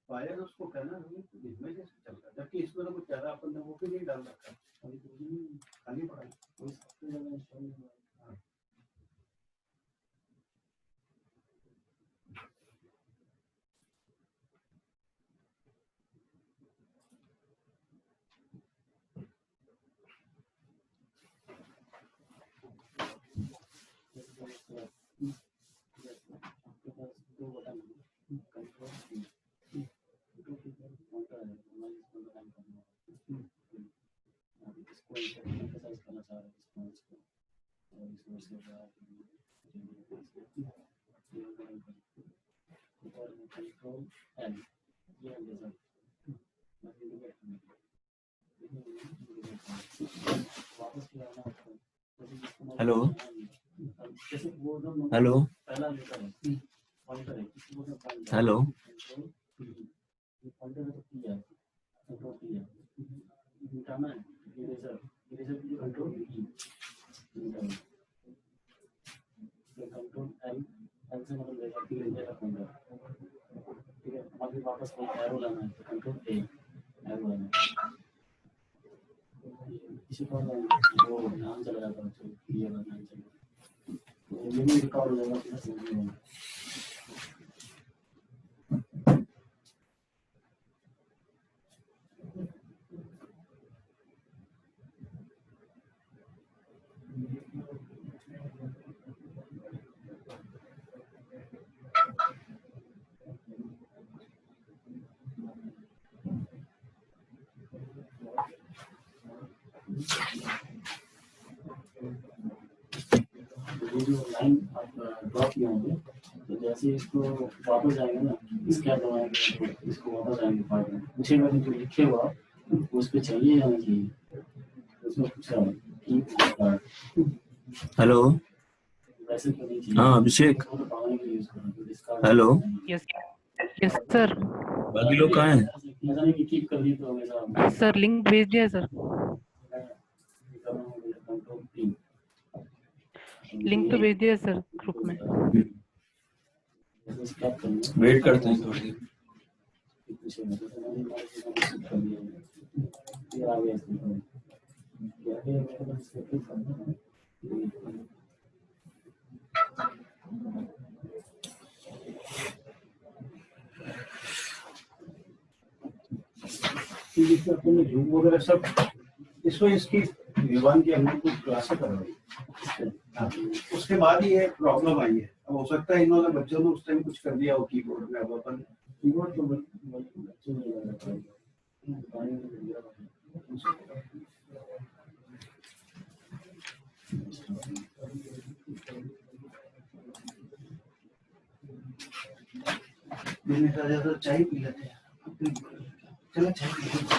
Wire उसको करना नहीं तो इसमें कैसे चलता है, जबकि इसमें तो कुछ ज्यादा अपन ने वो भी नहीं डाल रखा, अभी तो खाली पड़ा है। हेलो हेलो हेलो वापस एरो लाना है, कंट्रोल ए एरो लाना है, इसी को वो नाम चला जाता है, ये वाला नाम चला, ये भी रिकॉर्ड हो जाएगा प्लस जो लाइन आप ड्रॉप किए होंगे, तो जैसे इसको वापस जाएंगे ना, इसके आप दबाएंगे, इसको वापस आएंगे पार्ट में, पूछे मैंने जो लिखे हुआ उस पे चाहिए या नहीं चाहिए, उसमें पूछा हेलो वैसे तो नहीं चाहिए। हाँ अभिषेक हेलो यस यस सर। बाकी लोग कहाँ हैं? कीप कर दी तो हमेशा सर लिंक भेज दिया सर, लिंक तो भेज दिया सर ग्रुप में। वेट करते हैं थोड़ी देर। जूम वगैरह सब इसमें इसकी विवान की हमने कुछ क्लासें करवाई, उसके बाद ही ये प्रॉब्लम आई है। अब हो सकता है इन्होंने बच्चों ने उस टाइम कुछ कर दिया हो कीबोर्ड में, अब अपन कीबोर्ड तो बच्चों ने लगा मैंने कहा ज्यादा चाय पी लेते हैं, चलो चाय पी लेते हैं।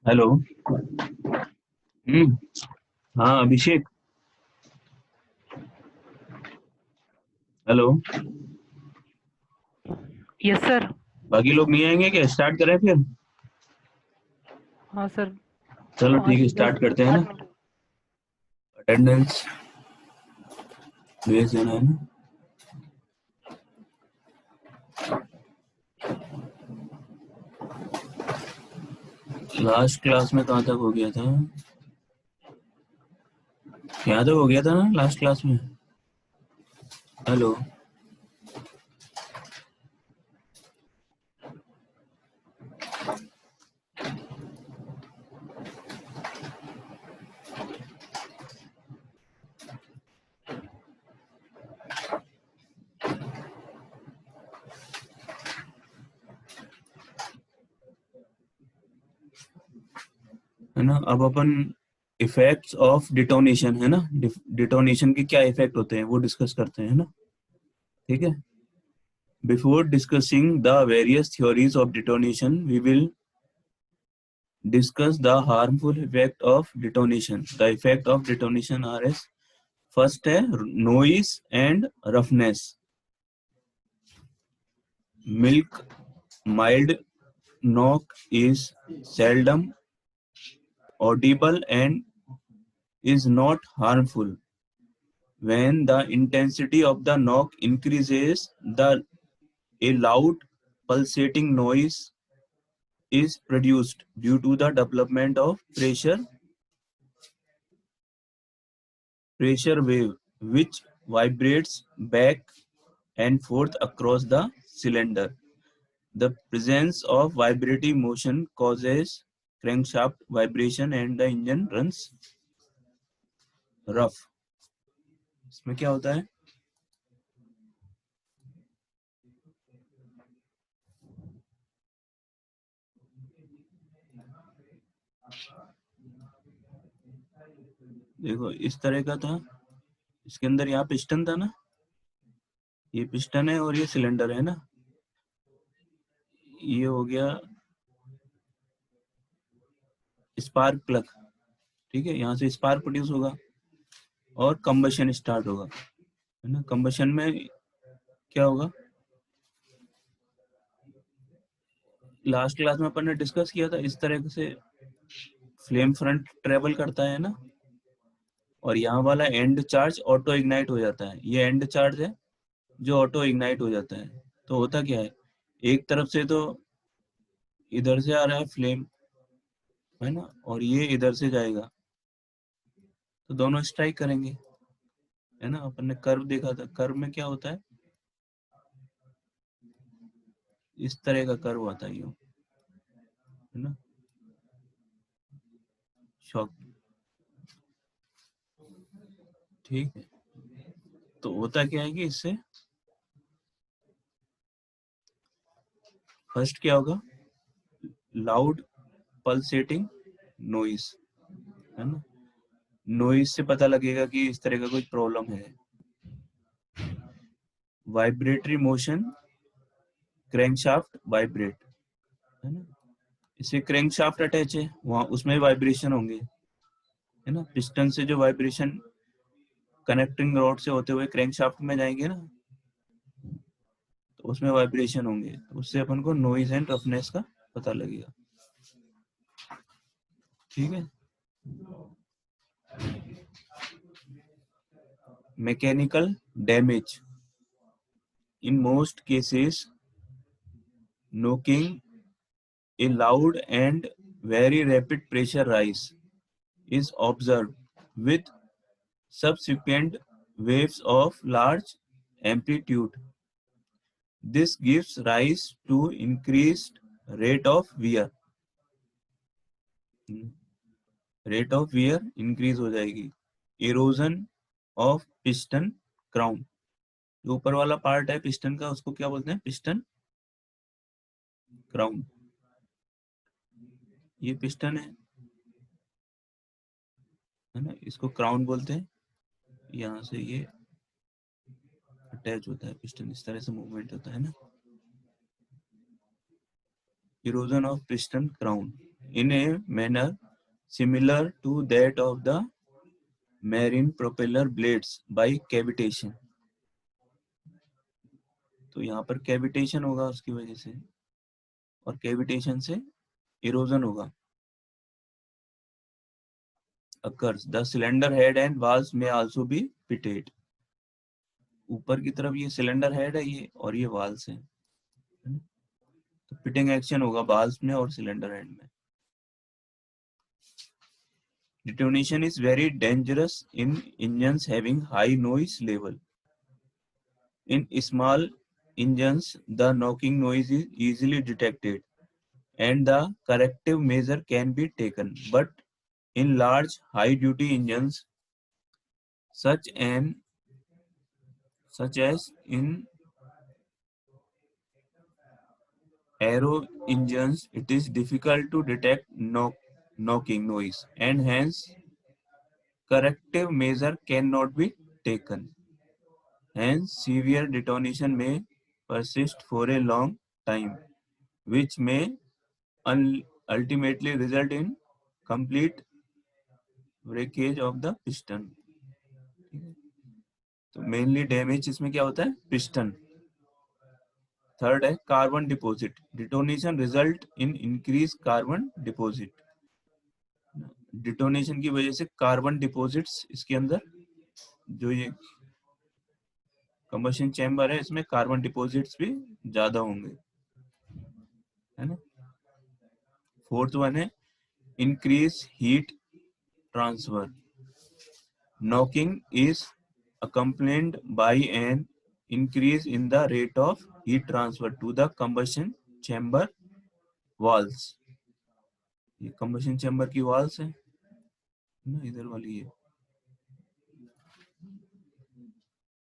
हेलो। हाँ अभिषेक। हेलो। Yes sir. बाकी लोग नहीं आएंगे क्या? स्टार्ट करें फिर? हाँ सर। चलो ठीक है, 5 10 स्टार्ट करते हैं ना। 8 मिनट। अटेंडेंस भेज देना है ना। लास्ट क्लास में कहाँ तक हो गया था? यहाँ तक हो गया था ना लास्ट क्लास में। हेलो। है ना, अब अपन इफेक्ट्स ऑफ डिटोनेशन, है ना, डिटोनेशन के क्या इफेक्ट होते हैं वो डिस्कस करते हैं, है ना। ठीक है। Before discussing the various theories of detonation we will discuss the harmful effect of detonation. The effect of detonation are as first है noise and roughness. Mild knock is seldom audible and is not harmful. When the intensity of the knock increases, a loud pulsating noise is produced due to the development of pressure wave which vibrates back and forth across the cylinder. The presence of vibrating motion causes crankshaft vibration and the engine runs rough. इसमें क्या होता है? देखो इस तरह का था, इसके अंदर यहाँ पिस्टन था ना, ये पिस्टन है और ये सिलेंडर है ना, ये हो गया स्पार्क प्लग। ठीक है, यहाँ से स्पार्क प्रोड्यूस होगा और कंबशन स्टार्ट होगा, है ना। कंबशन में क्या होगा? लास्ट क्लास में अपन ने डिस्कस किया था, इस तरह से फ्लेम फ्रंट ट्रेवल करता है ना, और यहाँ वाला एंड चार्ज ऑटो इग्नाइट हो जाता है। ये एंड चार्ज है जो ऑटो इग्नाइट हो जाता है। तो होता क्या है, एक तरफ से तो इधर से आ रहा है फ्लेम, है ना, और ये इधर से जाएगा, तो दोनों स्ट्राइक करेंगे, है ना। अपन ने कर्व देखा था, कर्व में क्या होता है, इस तरह का कर्व आता है, यूं, है ना, शॉक। ठीक है, तो होता क्या है कि इससे फर्स्ट क्या होगा, लाउड पल्सेटिंग नॉइस, है ना। नॉइस से पता लगेगा कि इस तरह का कोई प्रॉब्लम है। वाइब्रेटरी मोशन, क्रैंकशाफ्ट वाइब्रेट, है ना। इससे क्रैंकशाफ्ट अटैच है, वहां उसमें वाइब्रेशन होंगे, है ना। पिस्टन से जो वाइब्रेशन कनेक्टिंग रॉड से होते हुए क्रैंकशाफ्ट में जाएंगे ना, तो उसमें वाइब्रेशन होंगे, तो उससे अपन को नॉइज एंड रफनेस का पता लगेगा। ठीक है। Mechanical damage, in most cases knocking, a loud and very rapid pressure rise is observed with subsequent waves of large amplitude. This gives rise to increased rate of wear. Rate of wear increase हो जाएगी. Erosion of piston crown. जो ऊपर वाला part है piston का उसको क्या बोलते हैं? Piston crown. ये पिस्टन है ना, इसको क्राउन बोलते हैं. यहाँ से ये अटैच होता है पिस्टन, इस तरह से मूवमेंट होता है ना. Erosion of piston crown in a manner similar to that of the marine propeller blades by cavitation. तो यहाँ पर cavitation होगा उसकी वजह से, और cavitation से erosion होगा. Occurs. The cylinder head and valves may also be pitted. ऊपर की तरफ ये सिलेंडर हेड है ये, और ये वाल्स है. तो पिटिंग एक्शन होगा वाल्स में और सिलेंडर हेड में. Detonation is very dangerous in engines having high noise level. In small engines, the knocking noise is easily detected and the corrective measure can be taken. But in large high-duty engines, such as in aero engines, it is difficult to detect knocking noise, and hence corrective measure cannot be taken. Hence, severe detonation may persist for a long time, which may ultimately result in complete breakage of the piston. तो mainly damage इसमें क्या होता है? Piston. Third है carbon deposit. Detonation result in increase carbon deposit. Detonation की वजह से carbon deposits इसके अंदर, जो ये कंबशन चैम्बर है इसमें कार्बन डिपॉजिट्स भी ज्यादा होंगे, है ना. फोर्थ वन है increase heat transfer. Knocking is accompanied by an increase in the rate of heat transfer to the combustion chamber walls. ये combustion chamber की walls है ना, इधर वाली है.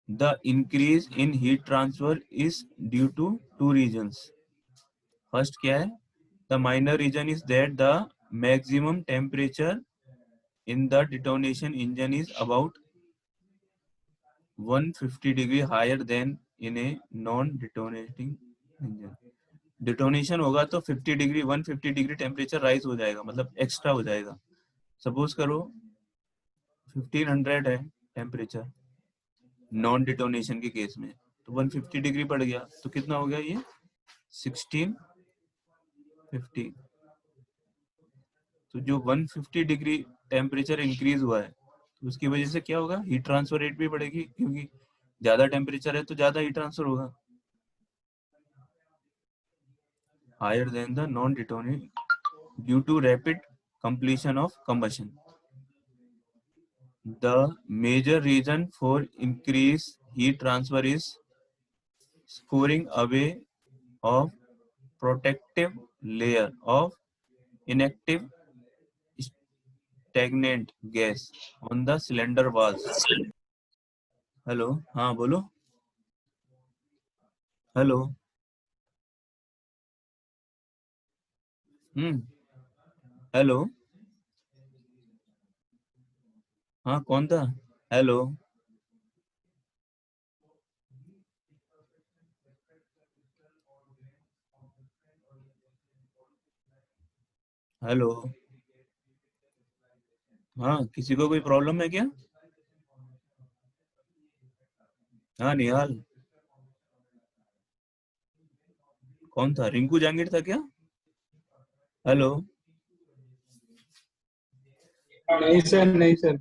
The increase in heat transfer is due to two reasons. First क्या है? The minor reason is that the maximum temperature in the detonation engine is about 150 degree higher than in a non-detonating engine. Detonation होगा तो 50 degree 150 degree temperature rise हो जाएगा, मतलब extra हो जाएगा. Suppose करो 1500 है टेम्परेचर नॉन डिटोनेशन के केस में, तो 150 डिग्री बढ़ गया तो कितना हो गया ये 1650. तो जो 150 डिग्री टेम्परेचर इंक्रीज हुआ है तो उसकी वजह से क्या होगा? हीट ट्रांसफर रेट भी बढ़ेगी, क्योंकि ज्यादा टेम्परेचर है तो ज्यादा हीट ट्रांसफर होगा. Higher than the non-detonating due to rapid completion of combustion. The major reason for increased heat transfer is scoring away of protective layer of inactive stagnant gas on the cylinder walls. Hello, हाँ बोलो. Hello. Hello. हाँ कौन था? Hello. Hello. हाँ, किसी को कोई problem है क्या? हाँ निहाल. कौन था? रिंकू जहांगीर था क्या? हेलो. नहीं सर, नहीं sir.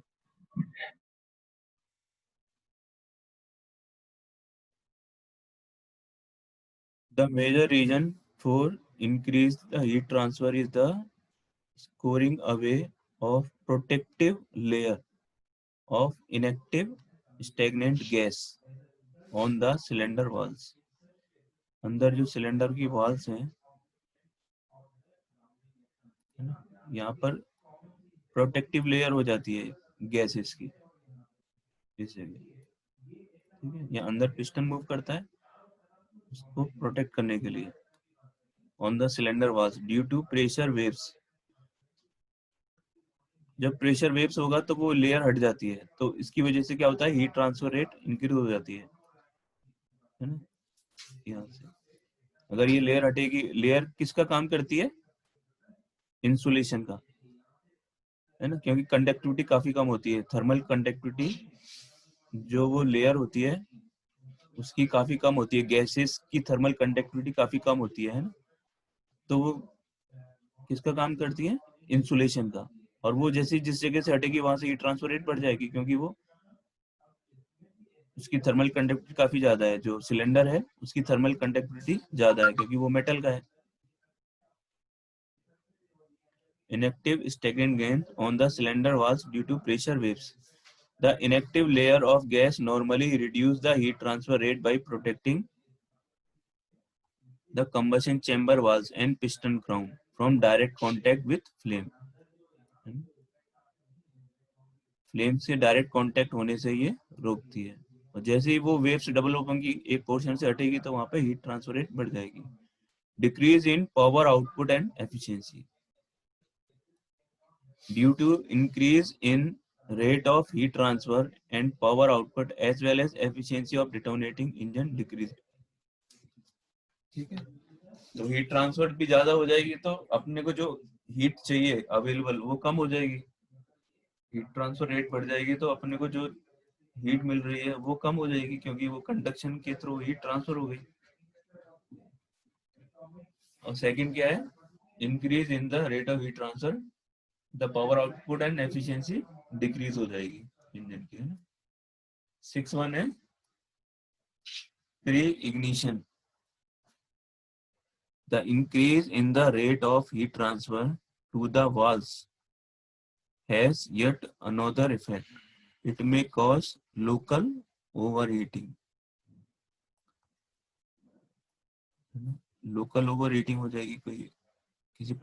The major reason for increased heat transfer is the scoring away of protective layer of inactive stagnant gas on the cylinder walls. अंदर जो सिलेंडर की वॉल्स हैं, है ना, यहाँ पर प्रोटेक्टिव लेयर हो जाती है गैसेस की इस जगह, ठीक है। यहाँ अंदर पिस्टन मूव करता है उसको प्रोटेक्ट करने के लिए on the cylinder walls due to pressure waves. जब प्रेशर वेव्स होगा तो वो लेयर हट जाती है, तो इसकी वजह से क्या होता है, हीट ट्रांसफर रेट इंक्रीज हो जाती है ना। यहाँ से अगर ये लेयर हटेगी, लेयर किसका काम करती है, इंसुलेशन का, है ना, क्योंकि कंडक्टिविटी काफी कम होती है, थर्मल कंडक्टिविटी जो वो लेयर होती है उसकी काफी कम होती है, गैसेस की थर्मल कंडक्टिविटी काफी कम होती है ना, तो वो किसका काम करती है, इंसुलेशन का। और वो जैसे जिस जगह से हटेगी वहां से हीट ट्रांसफर रेट बढ़ जाएगी, क्योंकि वो उसकी थर्मल कंडक्टिविटी काफी ज्यादा है, जो सिलेंडर है उसकी थर्मल कंडक्टिविटी ज्यादा है क्योंकि वो मेटल का है। Inactive stagnant gain on the cylinder walls due to pressure waves. The inactive layer of gas normally reduce the heat transfer rate by protecting the combustion chamber walls and piston crown from direct contact with flame. Flame से direct contact होने से ये रोकती है, और जैसे ही वो waves double open की एक पोर्शन से हटेगी तो वहां पे हीट ट्रांसफर रेट बढ़ जाएगी। Decrease in power output and efficiency due to increase in rate of heat transfer and power output as well as efficiency of detonating engine decrease। ठीक है, तो हीट ट्रांसफर भी ज्यादा हो जाएगी तो अपने को जो हीट चाहिए अवेलेबल वो कम हो जाएगी, हीट ट्रांसफर रेट बढ़ जाएगी तो अपने को जो हीट मिल रही है वो कम हो जाएगी, क्योंकि वो कंडक्शन के थ्रू हीट ट्रांसफर हो गई। और सेकंड क्या है, increase in the rate of heat transfer, the power output and efficiency decrease हो जाएगी इंजन की, है ना। 6 है pre ignition, the increase in the rate of heat transfer to the valves has yet another effect. It may cause local overheating. Local overheating हो जाएगी कोई किसी